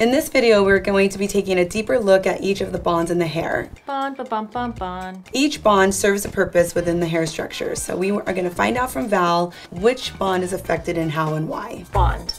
In this video, we're going to be taking a deeper look at each of the bonds in the hair. Bond, ba-bum, bum, bond. Each bond serves a purpose within the hair structure. So we are going to find out from Val which bond is affected and how and why. Bond.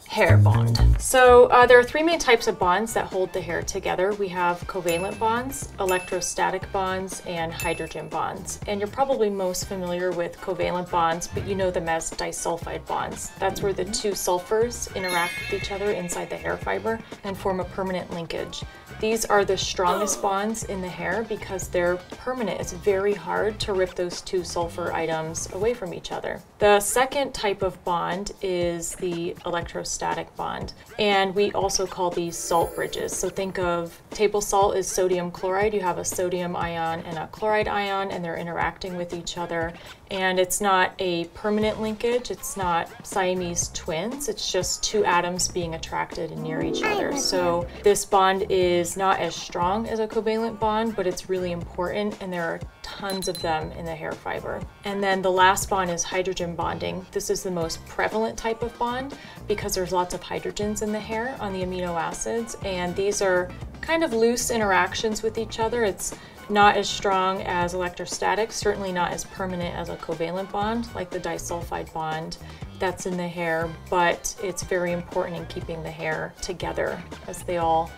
Hair bond. So there are three main types of bonds that hold the hair together. We have covalent bonds, electrostatic bonds, and hydrogen bonds. And you're probably most familiar with covalent bonds, but you know them as disulfide bonds. That's where the two sulfurs interact with each other inside the hair fiber and form a permanent linkage. These are the strongest bonds in the hair because they're permanent. It's very hard to rip those two sulfur items away from each other. The second type of bond is the electrostatic bond, and we also call these salt bridges. So think of table salt is sodium chloride. You have a sodium ion and a chloride ion, and they're interacting with each other. And it's not a permanent linkage. It's not Siamese twins. It's just two atoms being attracted and near each other. So this bond is not as strong as a covalent bond, but it's really important, and there are tons of them in the hair fiber. And then the last bond is hydrogen bonding. This is the most prevalent type of bond because there's lots of hydrogens in the hair on the amino acids, and these are kind of loose interactions with each other. It's not as strong as electrostatic, certainly not as permanent as a covalent bond like the disulfide bond that's in the hair, but it's very important in keeping the hair together as they all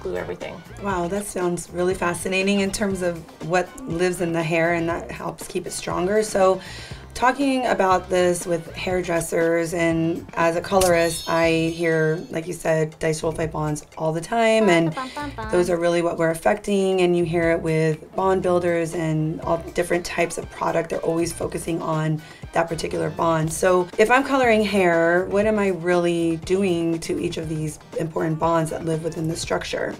glue everything. Wow, that sounds really fascinating in terms of what lives in the hair, and that helps keep it stronger. So talking about this with hairdressers and as a colorist, I hear, like you said, disulfide bonds all the time, and those are really what we're affecting. And you hear it with bond builders and all different types of product. They're always focusing on that particular bond. So if I'm coloring hair, what am I really doing to each of these important bonds that live within the structure?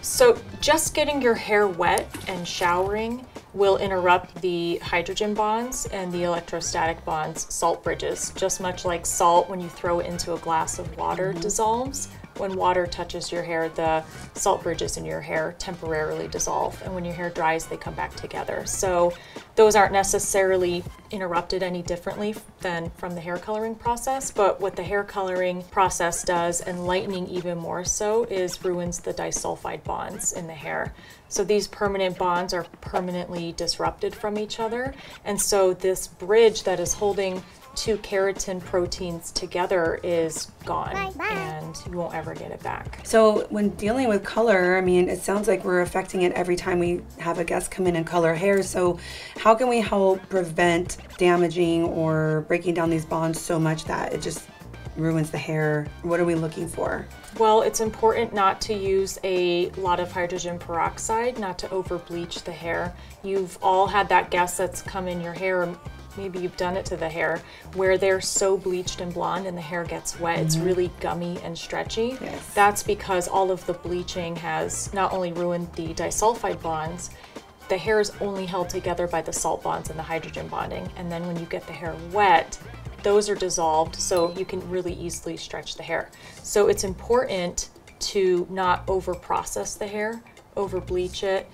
So just getting your hair wet and showering will interrupt the hydrogen bonds and the electrostatic bonds, salt bridges. Just much like salt, when you throw it into a glass of water, dissolves. When water touches your hair, the salt bridges in your hair temporarily dissolve, and when your hair dries, they come back together. So those aren't necessarily interrupted any differently than from the hair coloring process, but what the hair coloring process does, and lightening even more so, is ruins the disulfide bonds in the hair. So these permanent bonds are permanently disrupted from each other, and so this bridge that is holding two keratin proteins together is gone, and you won't ever get it back. So when dealing with color, I mean, it sounds like we're affecting it every time we have a guest come in and color hair. So how can we help prevent damaging or breaking down these bonds so much that it just ruins the hair? What are we looking for? Well, it's important not to use a lot of hydrogen peroxide, not to over bleach the hair. You've all had that guest that's come in your hair, maybe you've done it to the hair, where they're so bleached and blonde and the hair gets wet. It's really gummy and stretchy. Yes. That's because all of the bleaching has not only ruined the disulfide bonds, the hair is only held together by the salt bonds and the hydrogen bonding. And then when you get the hair wet, those are dissolved, so you can really easily stretch the hair. So it's important to not over process the hair, over bleach it.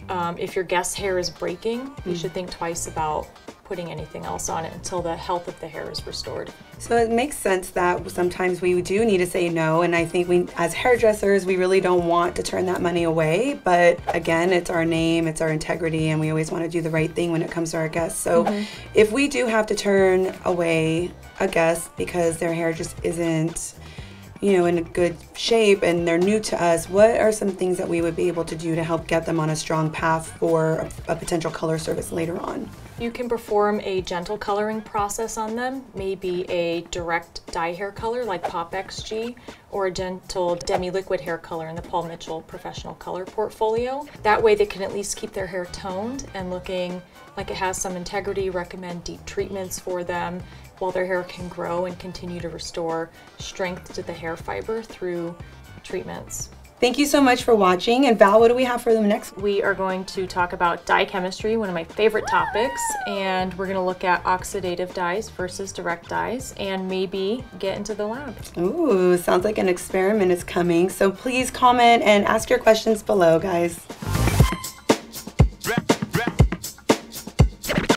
If your guest's hair is breaking, you should think twice about putting anything else on it until the health of the hair is restored. So it makes sense that sometimes we do need to say no, and I think we, as hairdressers, we really don't want to turn that money away, but again, it's our name, it's our integrity, and we always want to do the right thing when it comes to our guests. So if we do have to turn away a guest because their hair just isn't, you know, in a good shape and they're new to us, what are some things that we would be able to do to help get them on a strong path for a potential color service later on? You can perform a gentle coloring process on them, maybe a direct dye hair color like Pop XG, or a gentle demi-liquid hair color in the Paul Mitchell Professional Color portfolio. That way they can at least keep their hair toned and looking like it has some integrity. Recommend deep treatments for them while their hair can grow and continue to restore strength to the hair fiber through treatments. Thank you so much for watching. And Val, what do we have for them next? We are going to talk about dye chemistry, one of my favorite topics, and we're going to look at oxidative dyes versus direct dyes and maybe get into the lab. Ooh, sounds like an experiment is coming. So please comment and ask your questions below, guys.